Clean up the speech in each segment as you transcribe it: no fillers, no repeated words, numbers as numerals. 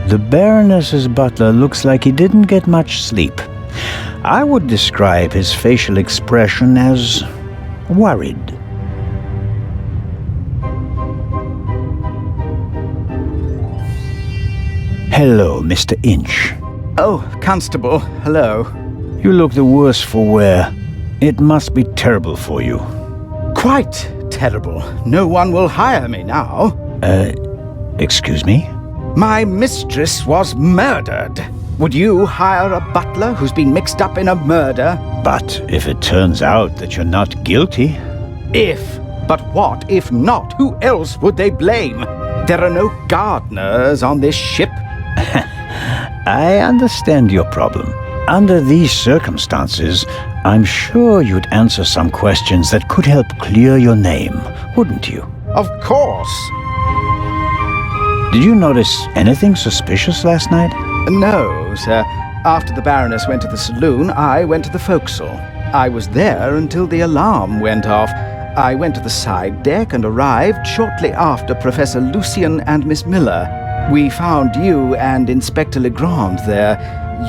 The Baroness's butler looks like he didn't get much sleep. I would describe his facial expression as worried. Hello, Mr. Inch. Oh, Constable, hello. You look the worse for wear. It must be terrible for you. Quite terrible. No one will hire me now. Excuse me? My mistress was murdered. Would you hire a butler who's been mixed up in a murder? But if it turns out that you're not guilty... If. But what if not? Who else would they blame? There are no gardeners on this ship. I understand your problem. Under these circumstances, I'm sure you'd answer some questions that could help clear your name, wouldn't you? Of course. Did you notice anything suspicious last night? No, sir. After the Baroness went to the saloon, I went to the forecastle. I was there until the alarm went off. I went to the side deck and arrived shortly after Professor Lucien and Miss Miller. We found you and Inspector Legrand there.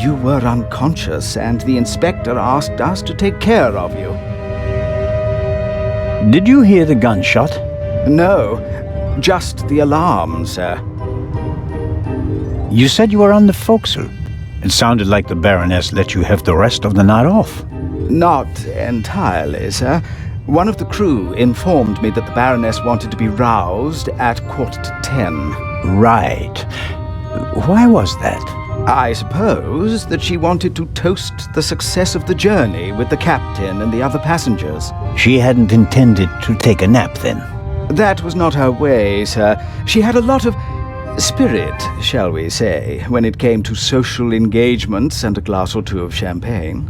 You were unconscious, and the inspector asked us to take care of you. Did you hear the gunshot? No, just the alarm, sir. You said you were on the forecastle. It sounded like the Baroness let you have the rest of the night off. Not entirely, sir. One of the crew informed me that the Baroness wanted to be roused at 10:15. Right. Why was that? I suppose that she wanted to toast the success of the journey with the captain and the other passengers. She hadn't intended to take a nap then? That was not her way, sir. She had a lot of spirit, shall we say, when it came to social engagements and a glass or two of champagne.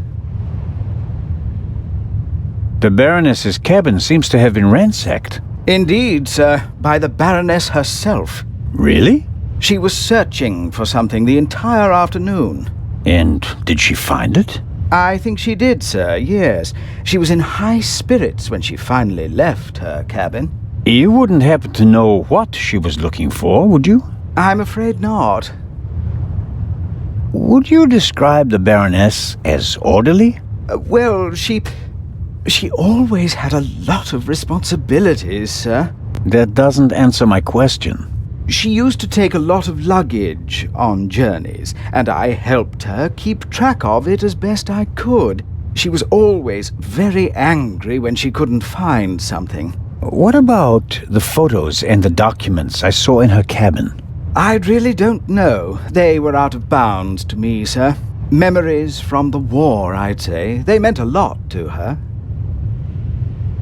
The Baroness's cabin seems to have been ransacked. Indeed, sir, by the Baroness herself. Really? She was searching for something the entire afternoon. And did she find it? I think she did, sir, yes. She was in high spirits when she finally left her cabin. You wouldn't happen to know what she was looking for, would you? I'm afraid not. Would you describe the Baroness as orderly? Well, she always had a lot of responsibilities, sir. That doesn't answer my question. She used to take a lot of luggage on journeys, and I helped her keep track of it as best I could. She was always very angry when she couldn't find something. What about the photos and the documents I saw in her cabin? I really don't know. They were out of bounds to me, sir. Memories from the war, I'd say. They meant a lot to her.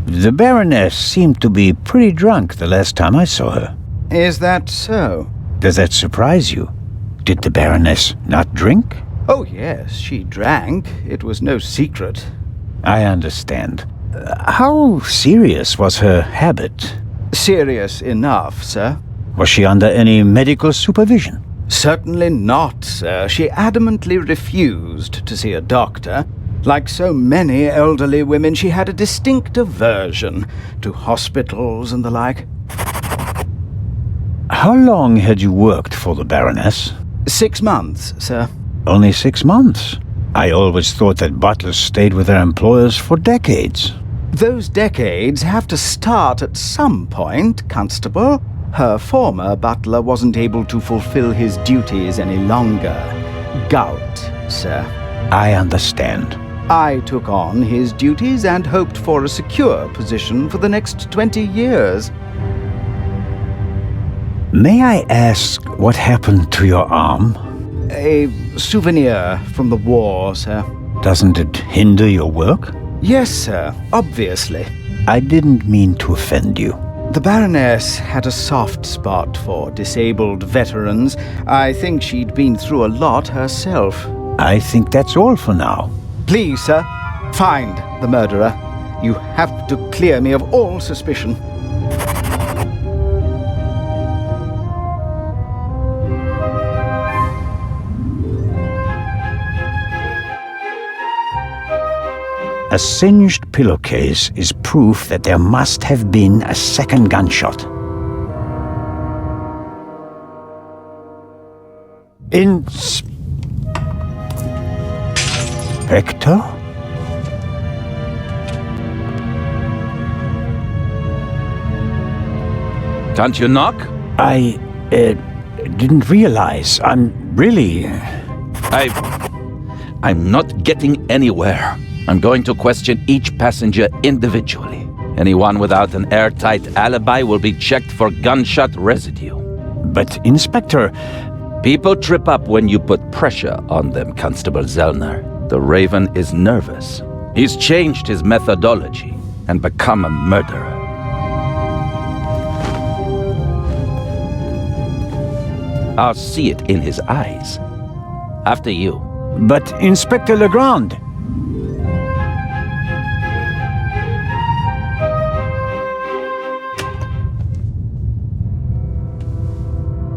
The Baroness seemed to be pretty drunk the last time I saw her. Is that so? Does that surprise you? Did the Baroness not drink? Oh, yes, she drank. It was no secret. I understand. How serious was her habit? Serious enough, sir. Was she under any medical supervision? Certainly not, sir. She adamantly refused to see a doctor. Like so many elderly women, she had a distinct aversion to hospitals and the like. How long had you worked for the Baroness? 6 months, sir. Only 6 months? I always thought that butlers stayed with their employers for decades. Those decades have to start at some point, Constable. Her former butler wasn't able to fulfill his duties any longer. Gout, sir. I understand. I took on his duties and hoped for a secure position for the next 20 years. May I ask what happened to your arm? A souvenir from the war, sir. Doesn't it hinder your work? Yes, sir, obviously. I didn't mean to offend you. The Baroness had a soft spot for disabled veterans. I think she'd been through a lot herself. I think that's all for now. Please, sir, find the murderer. You have to clear me of all suspicion. A singed pillowcase is proof that there must have been a second gunshot. Inspector? Can't you knock? I didn't realize. I'm not getting anywhere. I'm going to question each passenger individually. Anyone without an airtight alibi will be checked for gunshot residue. But, Inspector... People trip up when you put pressure on them, Constable Zellner. The Raven is nervous. He's changed his methodology and become a murderer. I'll see it in his eyes. After you. But, Inspector Legrand...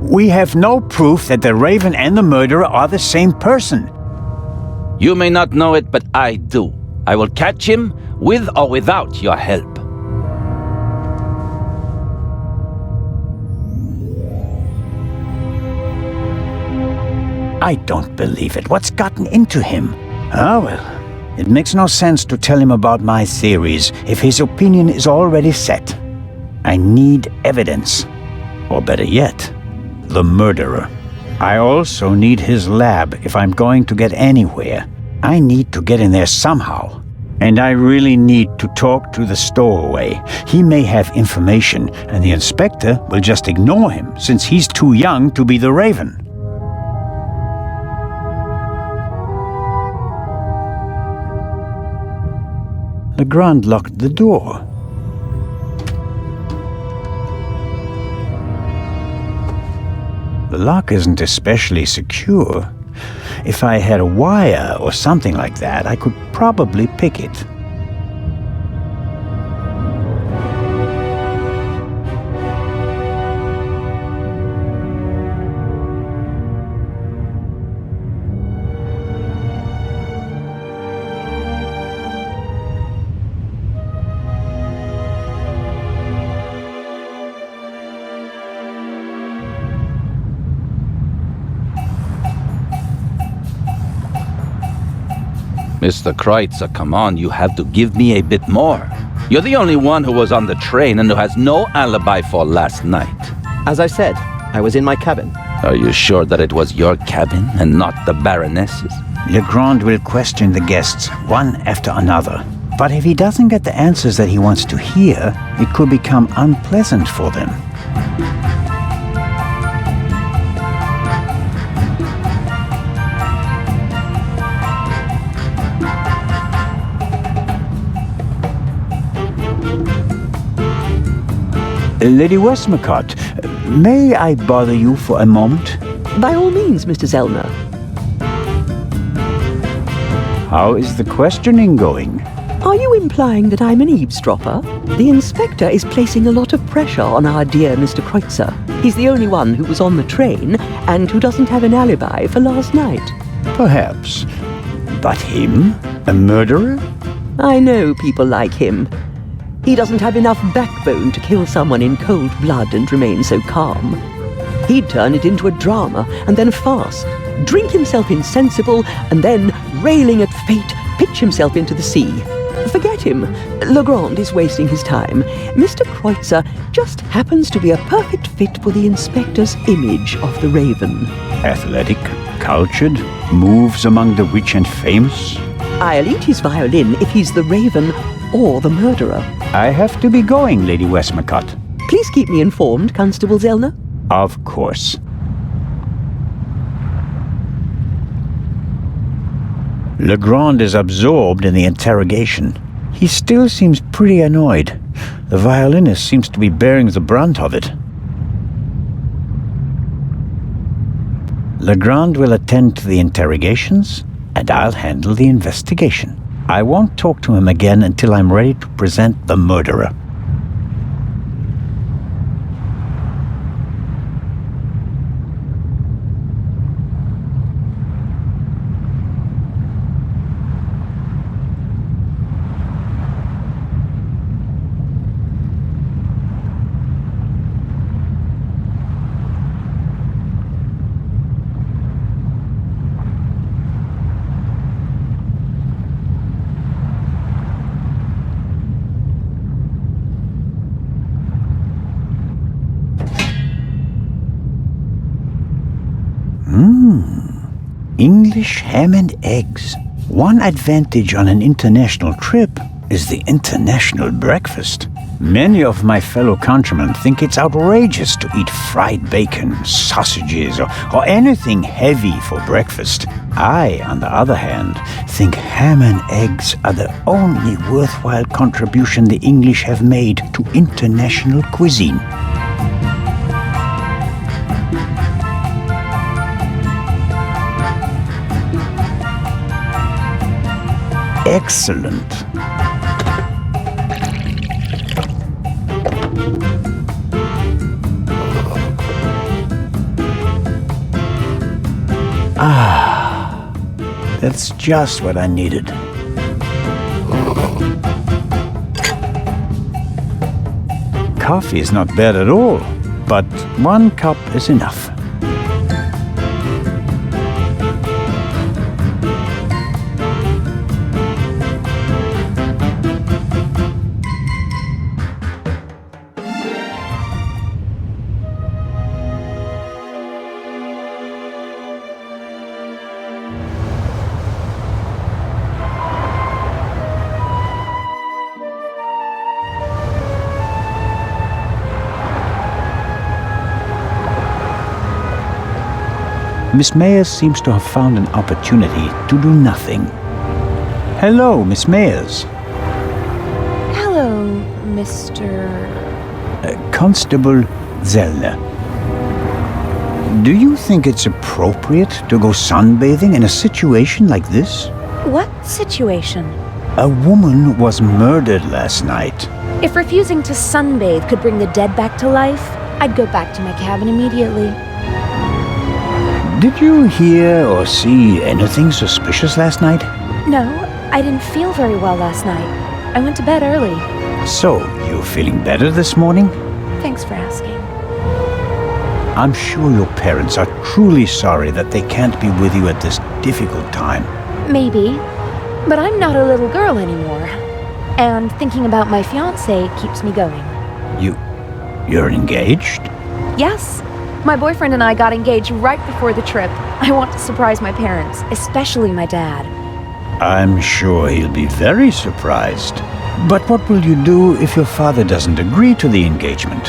We have no proof that the Raven and the murderer are the same person. You may not know it, but I do. I will catch him, with or without your help. I don't believe it. What's gotten into him? Ah, well, it makes no sense to tell him about my theories if his opinion is already set. I need evidence. Or better yet, the murderer. I also need his lab if I'm going to get anywhere. I need to get in there somehow. And I really need to talk to the stowaway. He may have information, and the inspector will just ignore him, since he's too young to be the Raven. Legrand locked the door. The lock isn't especially secure. If I had a wire or something like that, I could probably pick it. Mr. Kreutzer, come on, you have to give me a bit more. You're the only one who was on the train and who has no alibi for last night. As I said, I was in my cabin. Are you sure that it was your cabin and not the Baroness's? Legrand will question the guests, one after another. But if he doesn't get the answers that he wants to hear, it could become unpleasant for them. Lady Westmacott, may I bother you for a moment? By all means, Mr. Zellner. How is the questioning going? Are you implying that I'm an eavesdropper? The inspector is placing a lot of pressure on our dear Mr. Kreutzer. He's the only one who was on the train and who doesn't have an alibi for last night. Perhaps. But him? A murderer? I know people like him. He doesn't have enough backbone to kill someone in cold blood and remain so calm. He'd turn it into a drama and then a farce, drink himself insensible, and then, railing at fate, pitch himself into the sea. Forget him. Legrand is wasting his time. Mr. Kreutzer just happens to be a perfect fit for the inspector's image of the Raven. Athletic, cultured, moves among the rich and famous. I'll eat his violin if he's the Raven or the murderer. I have to be going, Lady Westmacott. Please keep me informed, Constable Zellner. Of course. Legrand is absorbed in the interrogation. He still seems pretty annoyed. The violinist seems to be bearing the brunt of it. Legrand will attend to the interrogations, and I'll handle the investigation. I won't talk to him again until I'm ready to present the murderer. English ham and eggs. One advantage on an international trip is the international breakfast. Many of my fellow countrymen think it's outrageous to eat fried bacon, sausages, or anything heavy for breakfast. I, on the other hand, think ham and eggs are the only worthwhile contribution the English have made to international cuisine. Excellent. That's just what I needed. Coffee is not bad at all, but 1 cup is enough. Miss Mayers seems to have found an opportunity to do nothing. Hello, Miss Mayers. Hello, Mr. Constable Zellner. Do you think it's appropriate to go sunbathing in a situation like this? What situation? A woman was murdered last night. If refusing to sunbathe could bring the dead back to life, I'd go back to my cabin immediately. Did you hear or see anything suspicious last night? No, I didn't feel very well last night. I went to bed early. So, you're feeling better this morning? Thanks for asking. I'm sure your parents are truly sorry that they can't be with you at this difficult time. Maybe, but I'm not a little girl anymore. And thinking about my fiancé keeps me going. You're engaged? Yes. My boyfriend and I got engaged right before the trip. I want to surprise my parents, especially my dad. I'm sure he'll be very surprised. But what will you do if your father doesn't agree to the engagement?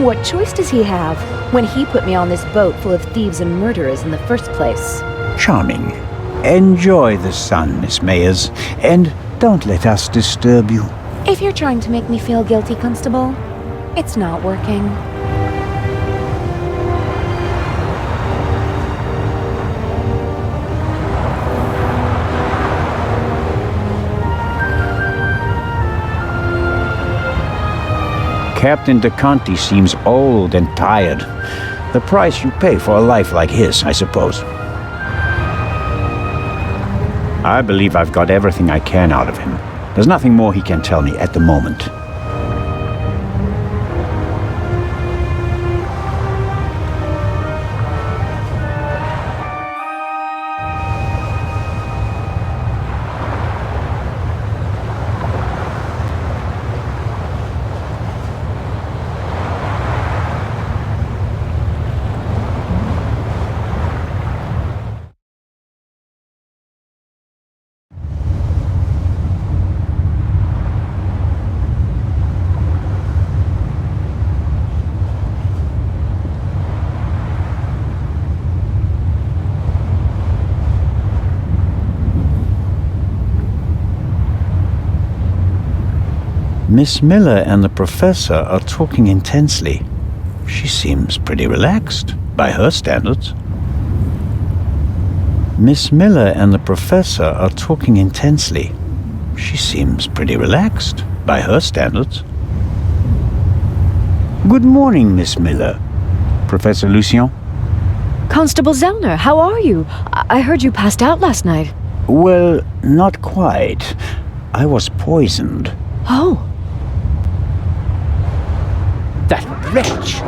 What choice does he have when he put me on this boat full of thieves and murderers in the first place? Charming. Enjoy the sun, Miss Mayers, and don't let us disturb you. If you're trying to make me feel guilty, Constable, it's not working. Captain DeConti seems old and tired. The price you pay for a life like his, I suppose. I believe I've got everything I can out of him. There's nothing more he can tell me at the moment. Miss Miller and the professor are talking intensely. She seems pretty relaxed, by her standards. Miss Miller and the professor are talking intensely. She seems pretty relaxed, by her standards. Good morning, Miss Miller. Professor Lucien? Constable Zellner, how are you? I heard you passed out last night. Well, not quite. I was poisoned. Oh. That wretch!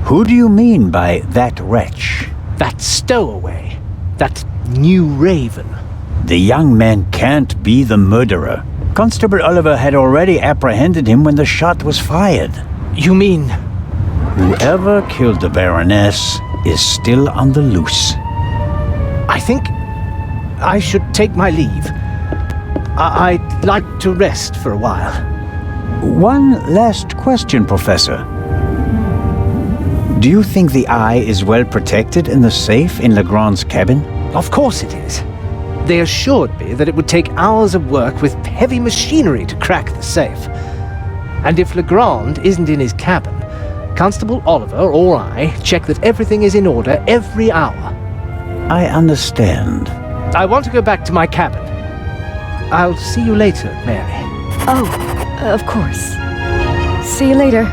Who do you mean by that wretch? That stowaway! That new raven! The young man can't be the murderer. Constable Oliver had already apprehended him when the shot was fired. You mean... Whoever killed the Baroness is still on the loose. I think I should take my leave. I'd like to rest for a while. One last question, Professor. Do you think the Eye is well protected in the safe in Legrand's cabin? Of course it is. They assured me that it would take hours of work with heavy machinery to crack the safe. And if Legrand isn't in his cabin, Constable Oliver or I check that everything is in order every hour. I understand. I want to go back to my cabin. I'll see you later, Mary. Oh, of course. See you later.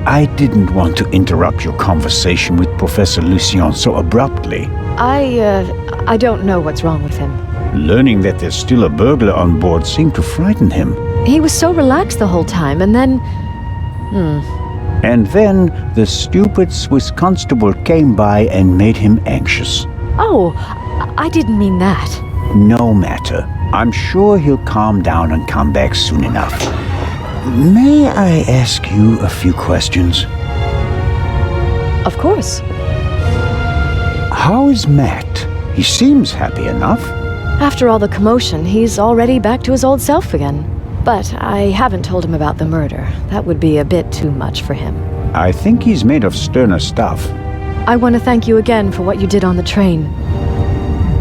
I didn't want to interrupt your conversation with Professor Lucien so abruptly. I don't know what's wrong with him. Learning that there's still a burglar on board seemed to frighten him. He was so relaxed the whole time, and then... And then the stupid Swiss constable came by and made him anxious. Oh, I didn't mean that. No matter. I'm sure he'll calm down and come back soon enough. May I ask you a few questions? Of course. How is Matt? He seems happy enough. After all the commotion, he's already back to his old self again. But I haven't told him about the murder. That would be a bit too much for him. I think he's made of sterner stuff. I want to thank you again for what you did on the train.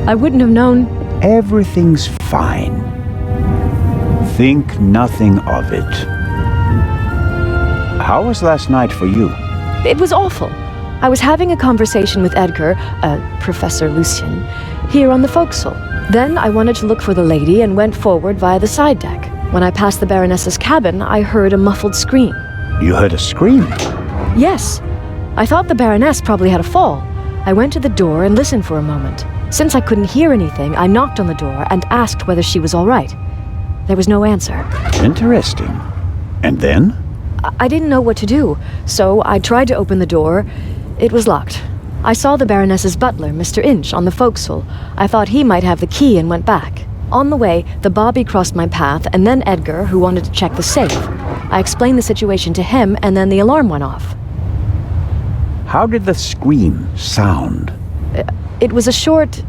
I wouldn't have known... Everything's fine. Think nothing of it. How was last night for you? It was awful. I was having a conversation with Edgar, Professor Lucien, here on the forecastle. Then I wanted to look for the lady and went forward via the side deck. When I passed the Baroness's cabin, I heard a muffled scream. You heard a scream? Yes. I thought the Baroness probably had a fall. I went to the door and listened for a moment. Since I couldn't hear anything, I knocked on the door and asked whether she was all right. There was no answer. Interesting. And then? I didn't know what to do, so I tried to open the door. It was locked. I saw the Baroness's butler, Mr. Inch, on the forecastle. I thought he might have the key and went back. On the way, the bobby crossed my path, and then Edgar, who wanted to check the safe. I explained the situation to him, and then the alarm went off. How did the scream sound? It was a short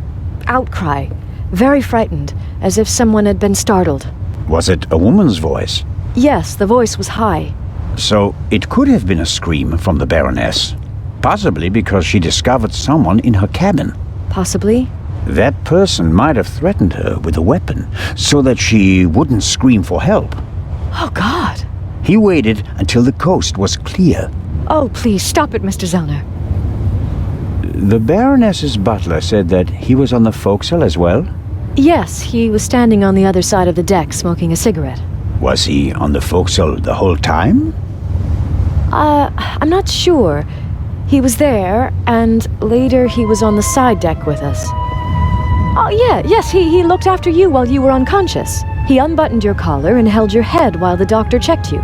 outcry, very frightened, as if someone had been startled. Was it a woman's voice? Yes, the voice was high. So it could have been a scream from the Baroness. Possibly because she discovered someone in her cabin. Possibly. That person might have threatened her with a weapon, so that she wouldn't scream for help. Oh, God. He waited until the coast was clear. Oh, please, stop it, Mr. Zellner. The Baroness's butler said that he was on the forecastle as well? Yes, he was standing on the other side of the deck smoking a cigarette. Was he on the forecastle the whole time? I'm not sure. He was there, and later he was on the side deck with us. Oh, yes, he looked after you while you were unconscious. He unbuttoned your collar and held your head while the doctor checked you.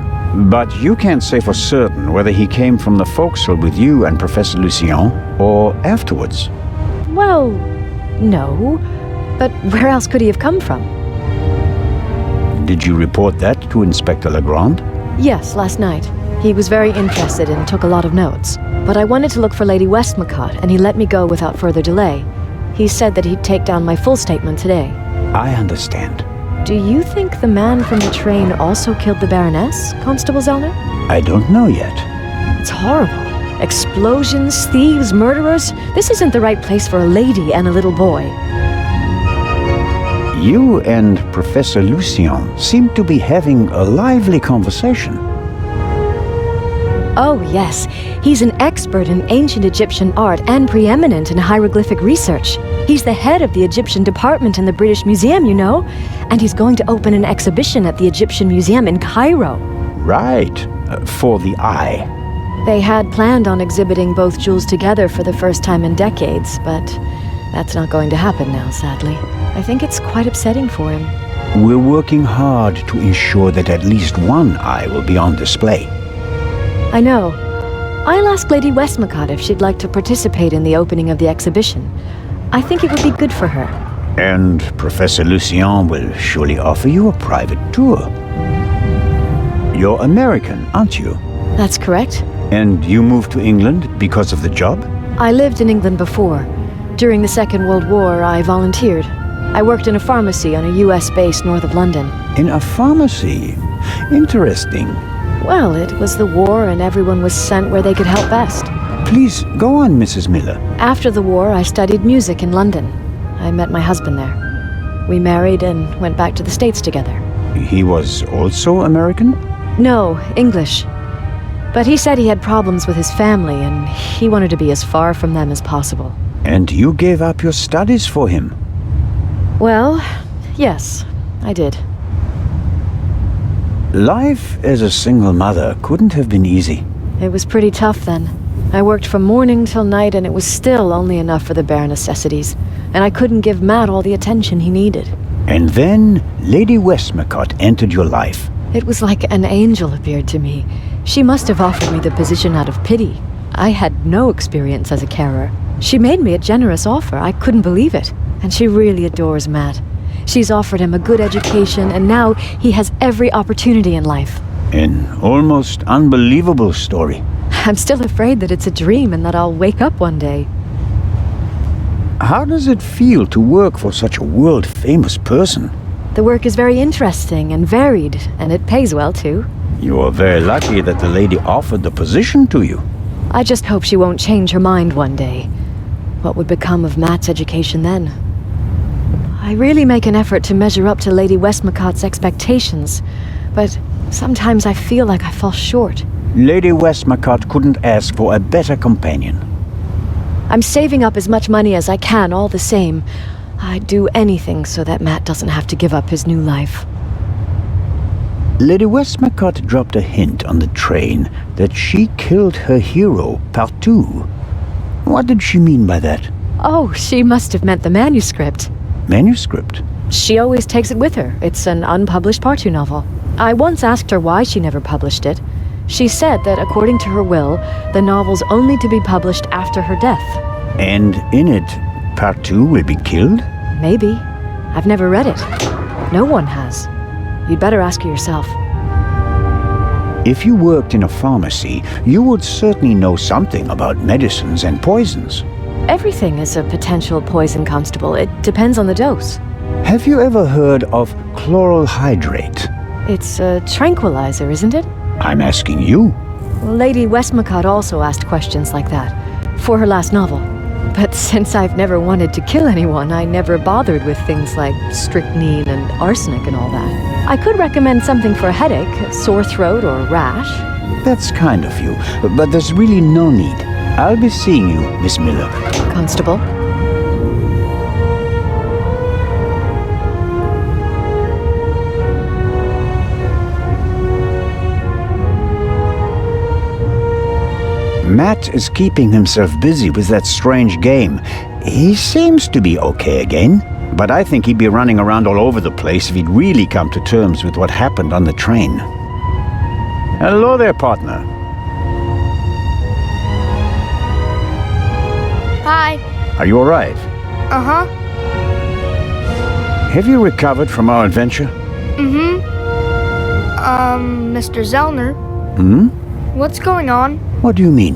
But you can't say for certain whether he came from the forecastle with you and Professor Lucien, or afterwards. Well, no. But where else could he have come from? Did you report that to Inspector Legrand? Yes, last night. He was very interested and took a lot of notes. But I wanted to look for Lady Westmacott, and he let me go without further delay. He said that he'd take down my full statement today. I understand. Do you think the man from the train also killed the Baroness, Constable Zellner? I don't know yet. It's horrible. Explosions, thieves, murderers. This isn't the right place for a lady and a little boy. You and Professor Lucien seem to be having a lively conversation. Oh, yes. He's an expert in ancient Egyptian art and preeminent in hieroglyphic research. He's the head of the Egyptian department in the British Museum, you know. And he's going to open an exhibition at the Egyptian Museum in Cairo. Right. For the Eye. They had planned on exhibiting both jewels together for the first time in decades, but that's not going to happen now, sadly. I think it's quite upsetting for him. We're working hard to ensure that at least one eye will be on display. I know. I'll ask Lady Westmacott if she'd like to participate in the opening of the exhibition. I think it would be good for her. And Professor Lucien will surely offer you a private tour. you're American, aren't you? That's correct. And you moved to England because of the job? I lived in England before. During the Second World War, I volunteered. I worked in a pharmacy on a US base north of London. In a pharmacy? Interesting. Well, it was the war and everyone was sent where they could help best. Please, go on, Mrs. Miller. After the war, I studied music in London. I met my husband there. We married and went back to the States together. He was also American? No, English. But he said he had problems with his family and he wanted to be as far from them as possible. And you gave up your studies for him? Well, yes, I did. Life as a single mother couldn't have been easy. It was pretty tough then. I worked from morning till night and it was still only enough for the bare necessities. And I couldn't give Matt all the attention he needed. And then Lady Westmacott entered your life. It was like an angel appeared to me. She must have offered me the position out of pity. I had no experience as a carer. She made me a generous offer. I couldn't believe it. And she really adores Matt. She's offered him a good education, and now he has every opportunity in life. An almost unbelievable story. I'm still afraid that it's a dream and that I'll wake up one day. How does it feel to work for such a world-famous person? The work is very interesting and varied, and it pays well too. You are very lucky that the lady offered the position to you. I just hope she won't change her mind one day. What would become of Matt's education then? I really make an effort to measure up to Lady Westmacott's expectations, but sometimes I feel like I fall short. Lady Westmacott couldn't ask for a better companion. I'm saving up as much money as I can all the same. I'd do anything so that Matt doesn't have to give up his new life. Lady Westmacott dropped a hint on the train that she killed her hero, Partout. What did she mean by that? Oh, she must have meant the manuscript. Manuscript? She always takes it with her. It's an unpublished Partout novel. I once asked her why she never published it. She said that according to her will, the novel's only to be published after her death. And in it, Partout will be killed? Maybe. I've never read it. No one has. You'd better ask her yourself. If you worked in a pharmacy, you would certainly know something about medicines and poisons. Everything is a potential poison, Constable. It depends on the dose. Have you ever heard of chloral hydrate? It's a tranquilizer, isn't it? I'm asking you. Lady Westmacott also asked questions like that, for her last novel. But since I've never wanted to kill anyone, I never bothered with things like strychnine and arsenic and all that. I could recommend something for a headache, a sore throat, or rash. That's kind of you, but there's really no need. I'll be seeing you, Miss Miller. Constable? Matt is keeping himself busy with that strange game. He seems to be okay again, but I think he'd be running around all over the place if he'd really come to terms with what happened on the train. Hello there, partner. Hi. Are you all right? Uh-huh. Have you recovered from our adventure? Mr. Zellner, Hmm? what's going on? What do you mean?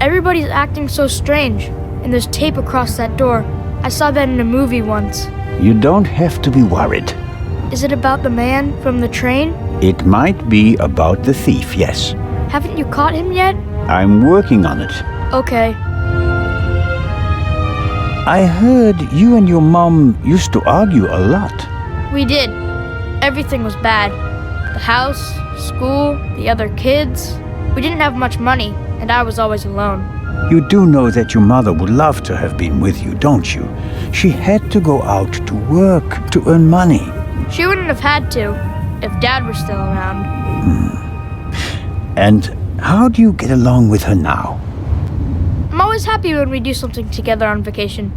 Everybody's acting so strange, and there's tape across that door. I saw that in a movie once. You don't have to be worried. Is it about the man from the train? It might be about the thief, yes. Haven't you caught him yet? I'm working on it. Okay. I heard you and your mom used to argue a lot. We did. Everything was bad. The house, school, the other kids. We didn't have much money, and I was always alone. You do know that your mother would love to have been with you, don't you? She had to go out to work to earn money. She wouldn't have had to, if Dad were still around. And how do you get along with her now? I'm always happy when we do something together on vacation.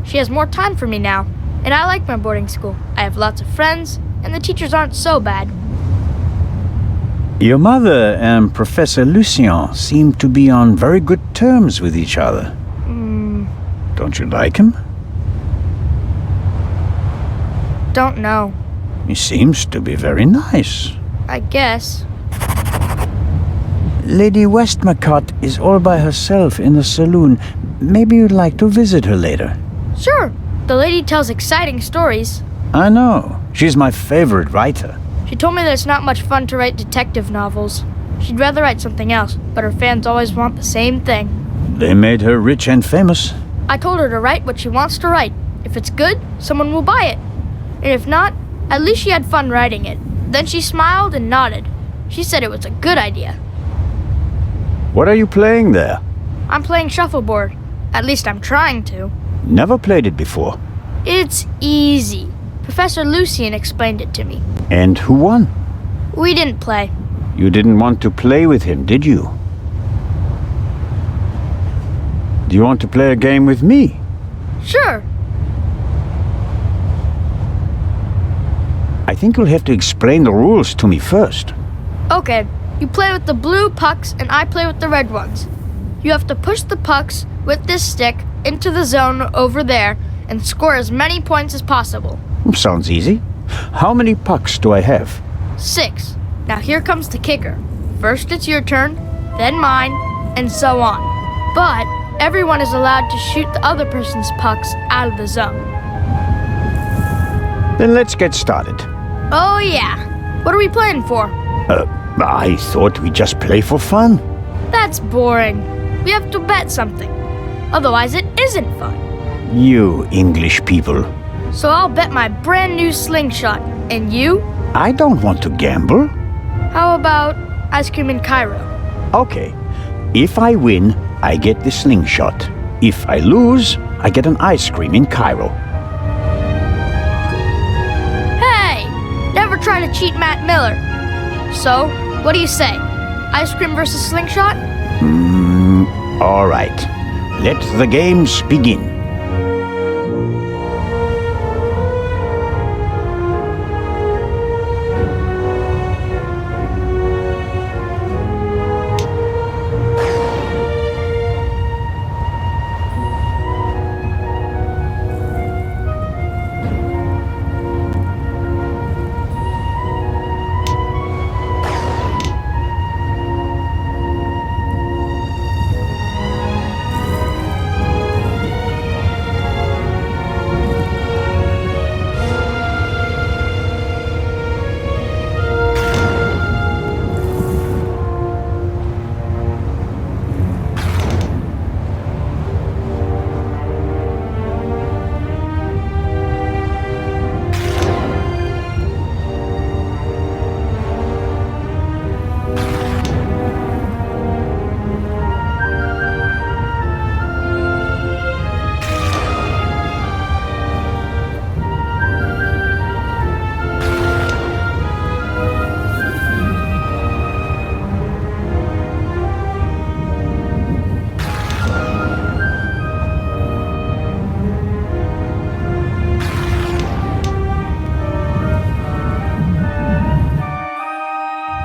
She has more time for me now, and I like my boarding school. I have lots of friends, and the teachers aren't so bad. Your mother and Professor Lucien seem to be on very good terms with each other. Don't you like him? Don't know. He seems to be very nice. I guess. Lady Westmacott is all by herself in the saloon. Maybe you'd like to visit her later. Sure. The lady tells exciting stories. I know. She's my favorite writer. She told me that it's not much fun to write detective novels. She'd rather write something else, but her fans always want the same thing. They made her rich and famous. I told her to write what she wants to write. If it's good, someone will buy it. And if not, at least she had fun writing it. Then she smiled and nodded. She said it was a good idea. What are you playing there? I'm playing shuffleboard. At least I'm trying to. Never played it before. It's easy. Professor Lucian explained it to me. And who won? We didn't play. You didn't want to play with him, did you? Do you want to play a game with me? Sure. I think you'll have to explain the rules to me first. Okay, you play with the blue pucks and I play with the red ones. You have to push the pucks with this stick into the zone over there and score as many points as possible. Sounds easy. How many pucks do I have? 6. Now here comes the kicker. First it's your turn, then mine, and so on. But everyone is allowed to shoot the other person's pucks out of the zone. Then let's get started. Oh yeah. What are we playing for? I thought we'd just play for fun. That's boring. We have to bet something. Otherwise it isn't fun. You English people. So I'll bet my brand new slingshot. And you? I don't want to gamble. How about ice cream in Cairo? Okay. If I win, I get the slingshot. If I lose, I get an ice cream in Cairo. Hey! Never try to cheat Matt Miller. So, what do you say? Ice cream versus slingshot? All right. Let the games begin.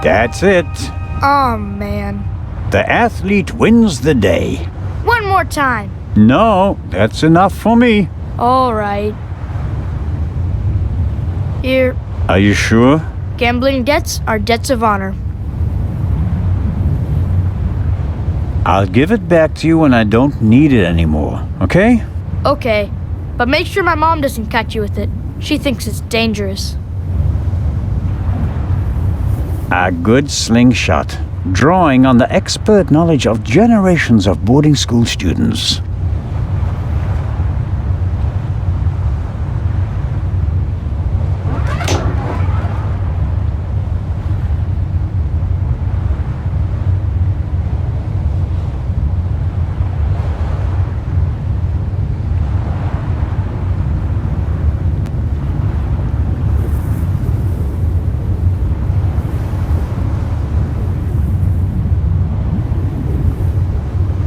That's it. Oh man. The athlete wins the day. One more time. No, that's enough for me. Alright. Here, Are you sure? gambling debts are debts of honor. I'll give it back to you when I don't need it anymore, okay? Okay, but make sure my mom doesn't catch you with it. She thinks it's dangerous. A good slingshot, drawing on the expert knowledge of generations of boarding school students.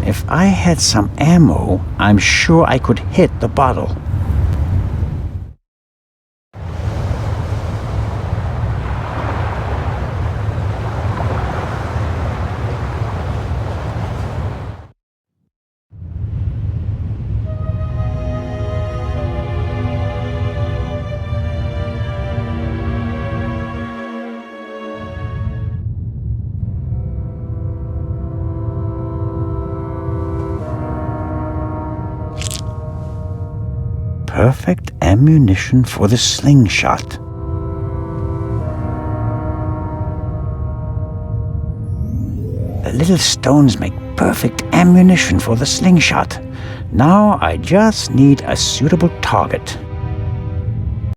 If I had some ammo, I'm sure I could hit the bottle. perfect ammunition for the slingshot. The little stones make perfect ammunition for the slingshot. Now I just need a suitable target.